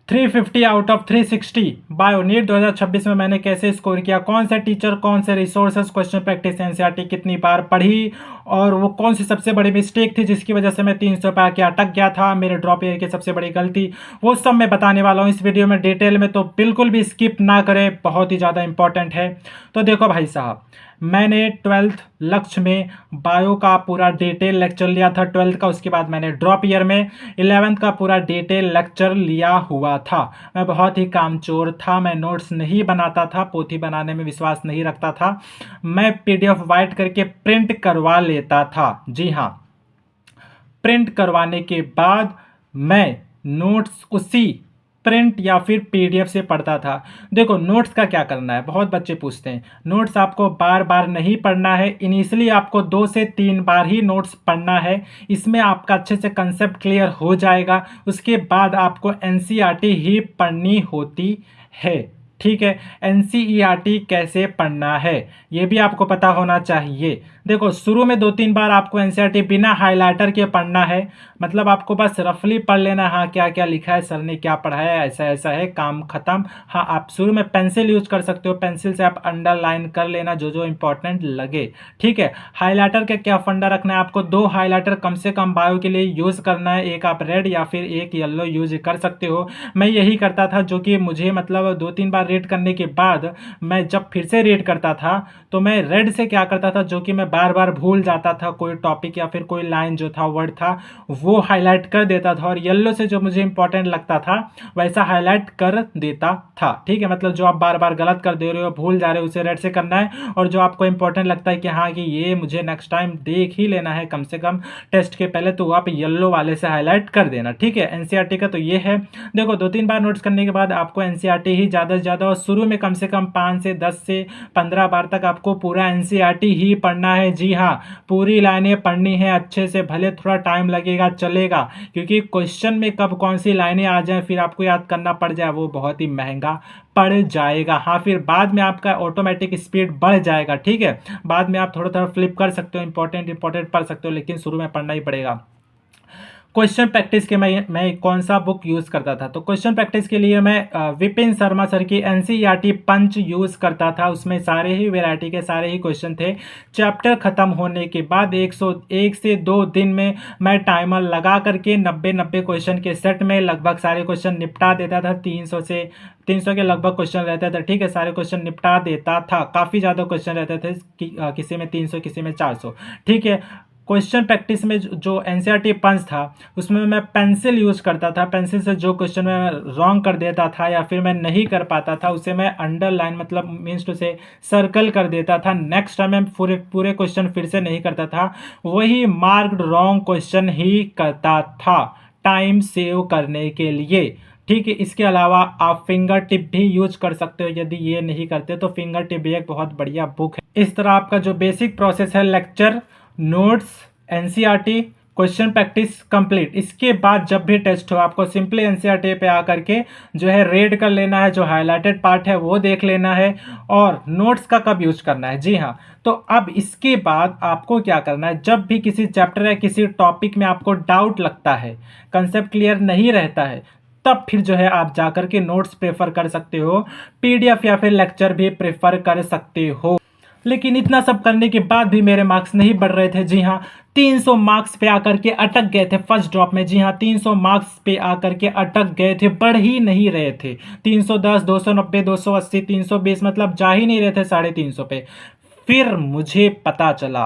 350 out of 360 bio NEET 2026 में मैंने कैसे स्कोर किया, कौन से टीचर, कौन से रिसोर्सेज, क्वेश्चन प्रैक्टिस, एनसीईआरटी कितनी बार पढ़ी, और वो कौन सी सबसे बड़ी मिस्टेक थी जिसकी वजह से मैं 300 पे आके अटक गया था, मेरे ड्रॉप ईयर की सबसे बड़ी गलती, वो सब मैं बताने वाला हूँ इस वीडियो में डिटेल में। तो बिल्कुल भी स्किप ना करें, बहुत ही ज़्यादा इंपॉर्टेंट है। तो देखो भाई साहब, मैंने 12th लक्ष्य में बायो का पूरा डिटेल लेक्चर लिया था 12th का। उसके बाद मैंने ड्रॉप ईयर में 11th का पूरा डिटेल लेक्चर लिया हुआ था। मैं बहुत ही कामचोर था, मैं नोट्स नहीं बनाता था, पोथी बनाने में विश्वास नहीं रखता था, मैं पीडीएफ वाइट करके प्रिंट करवा लेता था। जी हाँ, प्रिंट करवाने के बाद मैं नोट्स उसी प्रिंट या फिर पीडीएफ से पढ़ता था। देखो नोट्स का क्या करना है, बहुत बच्चे पूछते हैं। नोट्स आपको बार बार नहीं पढ़ना है, इनिशियली आपको 2 से 3 बार ही नोट्स पढ़ना है। इसमें आपका अच्छे से कंसेप्ट क्लियर हो जाएगा। उसके बाद आपको एनसीईआरटी ही पढ़नी होती है। ठीक है, एनसीईआरटी कैसे पढ़ना है ये भी आपको पता होना चाहिए। देखो शुरू में 2-3 बार आपको एनसीईआरटी बिना हाइलाइटर के पढ़ना है, मतलब आपको बस रफली पढ़ लेना, हाँ क्या क्या लिखा है, सर ने क्या पढ़ाया है, ऐसा ऐसा है, काम खत्म। हाँ आप शुरू में पेंसिल यूज कर सकते हो, पेंसिल से आप अंडरलाइन कर लेना जो जो इंपॉर्टेंट लगे। ठीक है, हाइलाइटर का क्या फंडा रखना है, आपको 2 हाइलाइटर कम से कम बायो के लिए यूज करना है, एक आप रेड या फिर एक येलो यूज कर सकते हो। मैं यही करता था, जो कि मुझे मतलब 2-3 बार रीड करने के बाद मैं जब फिर से रीड करता था तो मैं रेड से क्या करता था, जो कि मैं बार बार भूल जाता था, कोई टॉपिक या फिर कोई लाइन जो था, वर्ड था, वो हाईलाइट कर देता था, और येलो से जो मुझे इंपॉर्टेंट लगता था वैसा हाईलाइट कर देता था। ठीक है, मतलब जो आप बार बार गलत कर दे रहे हो, भूल जा रहे हो, उसे रेड से करना है, और जो आपको इंपॉर्टेंट लगता है कि हाँ कि ये मुझे नेक्स्ट टाइम देख ही लेना है कम से कम टेस्ट के पहले, तो आप येलो वाले से हाईलाइट कर देना। ठीक है, एनसीईआरटी का तो ये है। देखो 2-3 बार नोट्स करने के बाद आपको एनसीईआरटी ही ज़्यादा से ज़्यादा, और शुरू में कम से कम 5 से 10 से 15 बार तक आपको पूरा एनसीईआरटी ही पढ़ना है। जी हाँ, पूरी लाइनें पढ़नी है अच्छे से, भले थोड़ा टाइम लगेगा चलेगा, क्योंकि क्वेश्चन में कब कौन सी लाइनें आ जाए फिर आपको याद करना पड़ जाए, वो बहुत ही महंगा पड़ जाएगा। हाँ फिर बाद में आपका ऑटोमेटिक स्पीड बढ़ जाएगा। ठीक है, बाद में आप थोड़ा थोड़ा फ्लिप कर सकते हो, इंपॉर्टेंट इंपॉर्टेंट पढ़ सकते हो, लेकिन शुरू में पढ़ना ही पड़ेगा। क्वेश्चन प्रैक्टिस के मैं कौन सा बुक यूज़ करता था, तो क्वेश्चन प्रैक्टिस के लिए मैं विपिन शर्मा सर की एनसीईआरटी पंच यूज़ करता था। उसमें सारे ही वैरायटी के सारे ही क्वेश्चन थे। चैप्टर ख़त्म होने के बाद 101 से 2 दिन में मैं टाइमर लगा करके 90 क्वेश्चन के सेट में लगभग सारे क्वेश्चन निपटा देता था। 300 के लगभग क्वेश्चन रहते थे। ठीक है, सारे क्वेश्चन निपटा देता था। काफ़ी ज़्यादा क्वेश्चन रहते थे, किसी में 300 किसी में 400। ठीक है, क्वेश्चन प्रैक्टिस में जो एनसीईआरटी पंच था उसमें मैं पेंसिल यूज़ करता था। पेंसिल से जो क्वेश्चन मैं रॉन्ग कर देता था या फिर मैं नहीं कर पाता था उसे मैं अंडरलाइन मतलब मीन्स टू से सर्कल कर देता था। नेक्स्ट टाइम मैं पूरे क्वेश्चन फिर से नहीं करता था, वही मार्क्ड रॉन्ग क्वेश्चन ही करता था टाइम सेव करने के लिए। ठीक है, इसके अलावा आप फिंगर टिप भी यूज कर सकते हो। यदि ये नहीं करते तो फिंगर टिप भी एक बहुत बढ़िया बुक है। इस तरह आपका जो बेसिक प्रोसेस है, lecture, notes, NCERT, question practice complete. इसके बाद जब भी टेस्ट हो आपको सिंपली एनसीईआरटी पे आकर के जो है रेड कर लेना है, जो हाईलाइटेड पार्ट है वो देख लेना है, और नोट्स का कब यूज करना है। जी हाँ, तो अब इसके बाद आपको क्या करना है, जब भी किसी चैप्टर या किसी टॉपिक में आपको डाउट लगता है, कंसेप्ट क्लियर नहीं रहता है, तब फिर जो है आप जाकर के नोट्स प्रेफर कर सकते हो, पीडीएफ या फिर लेक्चर भी प्रेफर कर सकते हो। लेकिन इतना सब करने के बाद भी मेरे मार्क्स नहीं बढ़ रहे थे। जी हाँ, 300 मार्क्स पे आकर के अटक गए थे फर्स्ट ड्रॉप में। जी हाँ, 300 मार्क्स पे आकर के अटक गए थे, बढ़ ही नहीं रहे थे। 310, 290, 280, 320 मतलब जा ही नहीं रहे थे 350 पे। फिर मुझे पता चला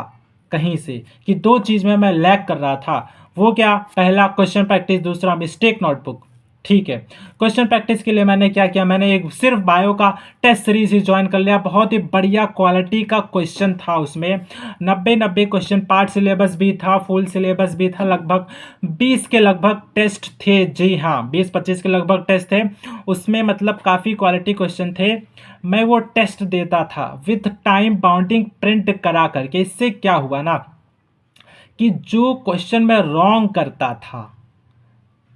कहीं से कि 2 चीज़ में मैं लैग कर रहा था। वो क्या, पहला क्वेश्चन प्रैक्टिस, दूसरा मिस्टेक नोटबुक। ठीक है, क्वेश्चन प्रैक्टिस के लिए मैंने क्या किया, मैंने एक सिर्फ बायो का टेस्ट सीरीज ही ज्वाइन कर लिया। बहुत ही बढ़िया क्वालिटी का क्वेश्चन था उसमें, 90 क्वेश्चन, पार्ट सिलेबस भी था, फुल सिलेबस भी था, लगभग 20 के लगभग टेस्ट थे। जी हाँ, 20-25 के लगभग टेस्ट थे उसमें, मतलब काफ़ी क्वालिटी क्वेश्चन थे। मैं वो टेस्ट देता था विथ टाइम बाउंडिंग प्रिंट करा करके। इससे क्या हुआ ना कि जो क्वेश्चन मैं रॉन्ग करता था,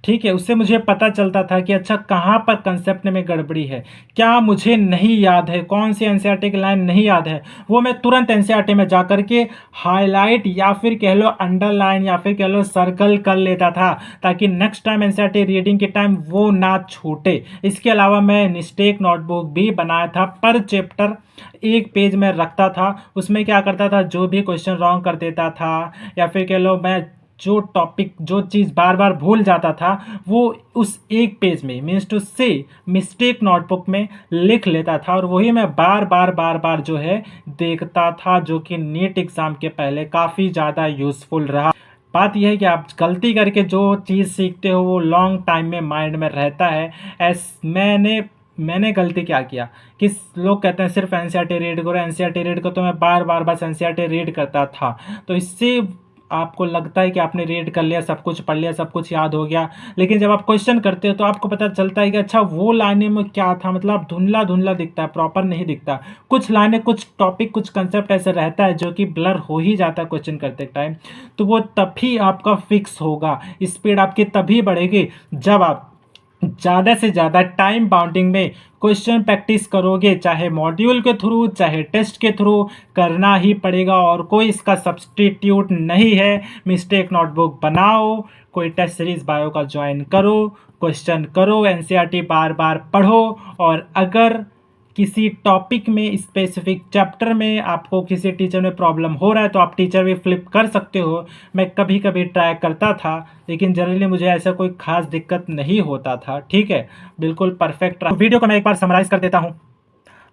ठीक है, उससे मुझे पता चलता था कि अच्छा कहाँ पर कंसेप्ट में गड़बड़ी है, क्या मुझे नहीं याद है, कौन सी एनसीईआरटी की लाइन नहीं याद है, वो मैं तुरंत एनसीईआरटी में जा करके हाईलाइट या फिर कह लो अंडरलाइन या फिर कह लो सर्कल कर लेता था, ताकि नेक्स्ट टाइम एनसीईआरटी रीडिंग के टाइम वो ना छूटे। इसके अलावा मैं मिस्टेक नोटबुक भी बनाया था, पर चैप्टर एक पेज में रखता था। उसमें क्या करता था, जो भी क्वेश्चन रॉन्ग कर देता था या फिर कह लो मैं जो टॉपिक जो चीज़ बार बार भूल जाता था वो उस एक पेज में मीन्स टू से मिस्टेक नोटबुक में लिख लेता था, और वही मैं बार बार जो है देखता था, जो कि नीट एग्ज़ाम के पहले काफ़ी ज़्यादा यूज़फुल रहा। बात यह है कि आप गलती करके जो चीज़ सीखते हो वो लॉन्ग टाइम में माइंड में रहता है। मैंने गलती क्या किया कि लोग कहते हैं सिर्फ एनसीईआरटी रीड करो, एनसीईआरटी रीड करो, तो मैं बार बार बस एनसीईआरटी रीड करता था। तो इससे आपको लगता है कि आपने रीड कर लिया, सब कुछ पढ़ लिया, सब कुछ याद हो गया, लेकिन जब आप क्वेश्चन करते हो तो आपको पता चलता है कि अच्छा वो लाइनें में क्या था, मतलब धुंधला धुंधला दिखता है, प्रॉपर नहीं दिखता। कुछ लाइनें, कुछ टॉपिक, कुछ कंसेप्ट ऐसे रहता है जो कि ब्लर हो ही जाता है क्वेश्चन करते टाइम। तो वो तभी आपका फिक्स होगा, स्पीड आपकी तभी बढ़ेगी जब आप ज़्यादा से ज़्यादा टाइम बाउंडिंग में क्वेश्चन प्रैक्टिस करोगे, चाहे मॉड्यूल के थ्रू चाहे टेस्ट के थ्रू करना ही पड़ेगा, और कोई इसका सब्सटीट्यूट नहीं है। मिस्टेक नोटबुक बनाओ, कोई टेस्ट सीरीज बायो का ज्वाइन करो, क्वेश्चन करो, एनसीईआरटी बार बार पढ़ो, और अगर किसी टॉपिक में स्पेसिफिक चैप्टर में आपको किसी टीचर में प्रॉब्लम हो रहा है तो आप टीचर भी फ्लिप कर सकते हो। मैं कभी कभी ट्राई करता था, लेकिन जनरली मुझे ऐसा कोई खास दिक्कत नहीं होता था। ठीक है, बिल्कुल परफेक्ट। वीडियो को मैं एक बार समराइज़ कर देता हूँ।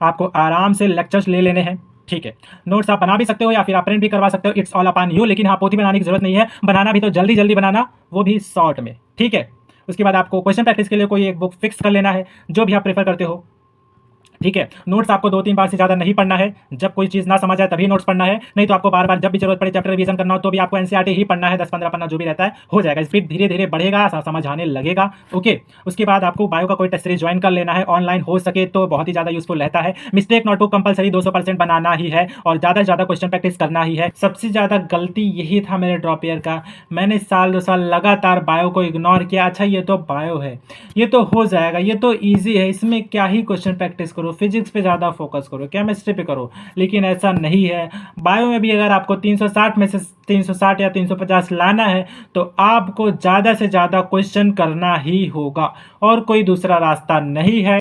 आपको आराम से लेक्चर्स ले लेने हैं, ठीक है। नोट्स आप बना भी सकते हो या फिर आप प्रिंट भी करवा सकते हो, इट्स ऑल अपॉन यू। लेकिन हाँ, पोथी बनाने की जरूरत नहीं है, बनाना भी तो जल्दी जल्दी बनाना, वो भी शॉर्ट में, ठीक है। उसके बाद आपको क्वेश्चन प्रैक्टिस के लिए कोई एक बुक फिक्स कर लेना है, जो भी आप प्रेफर करते हो, ठीक है। नोट्स आपको 2-3 बार से ज़्यादा नहीं पढ़ना है, जब कोई चीज़ ना समझ आए तभी नोट्स पढ़ना है, नहीं तो आपको बार बार जब भी जरूरत पड़े चैप्टर रिवीजन करना हो तो भी आपको एनसीईआरटी ही पढ़ना है, 10-15 पन्ना जो भी रहता है हो जाएगा। स्पीड धीरे धीरे बढ़ेगा, समझ आने लगेगा, ओके। उसके बाद आपको बायो का कोई टेस्ट सीरीज ज्वाइन कर लेना है, ऑनलाइन हो सके तो बहुत ही ज़्यादा यूजफुल रहता है। मिस्टेक नोटबुक कंपलसरी 200% बनाना ही है, और ज़्यादा से ज़्यादा क्वेश्चन प्रैक्टिस करना ही है। सबसे ज़्यादा गलती यही था मेरे ड्रॉप ईयर का, मैंने साल 2 साल लगातार बायो को इग्नोर किया। अच्छा ये तो बायो है, ये तो हो जाएगा, ये तो ईजी है, इसमें क्या ही क्वेश्चन प्रैक्टिस करो, फिजिक्स पे ज़्यादा फोकस करो, केमिस्ट्री पे करो। लेकिन ऐसा नहीं है, बायो में भी अगर आपको 360 में से 360 या 350 लाना है तो आपको ज़्यादा से ज़्यादा क्वेश्चन करना ही होगा, और कोई दूसरा रास्ता नहीं है।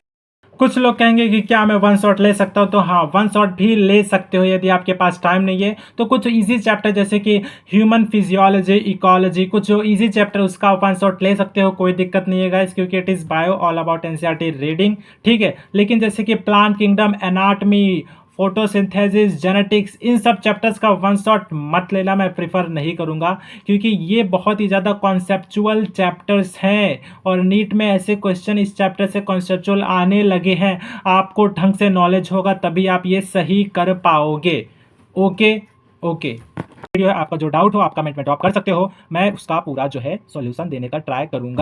कुछ लोग कहेंगे कि क्या मैं वन शॉट ले सकता हूँ, तो हाँ, वन शॉट भी ले सकते हो यदि आपके पास टाइम नहीं है तो। कुछ इजी चैप्टर जैसे कि ह्यूमन फिजियोलॉजी, इकोलॉजी, कुछ जो इजी चैप्टर उसका वन शॉट ले सकते हो, कोई दिक्कत नहीं है गाइस, क्योंकि it is bio all about NCERT reading, ठीक है। लेकिन जैसे कि plant kingdom, anatomy, photosynthesis, genetics, इन सब चैप्टर्स का वन शॉट मत लेना, मैं प्रिफर नहीं करूंगा, क्योंकि ये बहुत ही ज़्यादा कॉन्सेप्चुअल चैप्टर्स हैं, और नीट में ऐसे क्वेश्चन इस चैप्टर से कॉन्सेप्चुअल आने लगे हैं। आपको ढंग से नॉलेज होगा तभी आप ये सही कर पाओगे, ओके ओके। वीडियो है, आपका जो डाउट हो आप कमेंट में ड्रॉप कर सकते हो, मैं उसका पूरा जो है सॉल्यूशन देने का ट्राई करूंगा।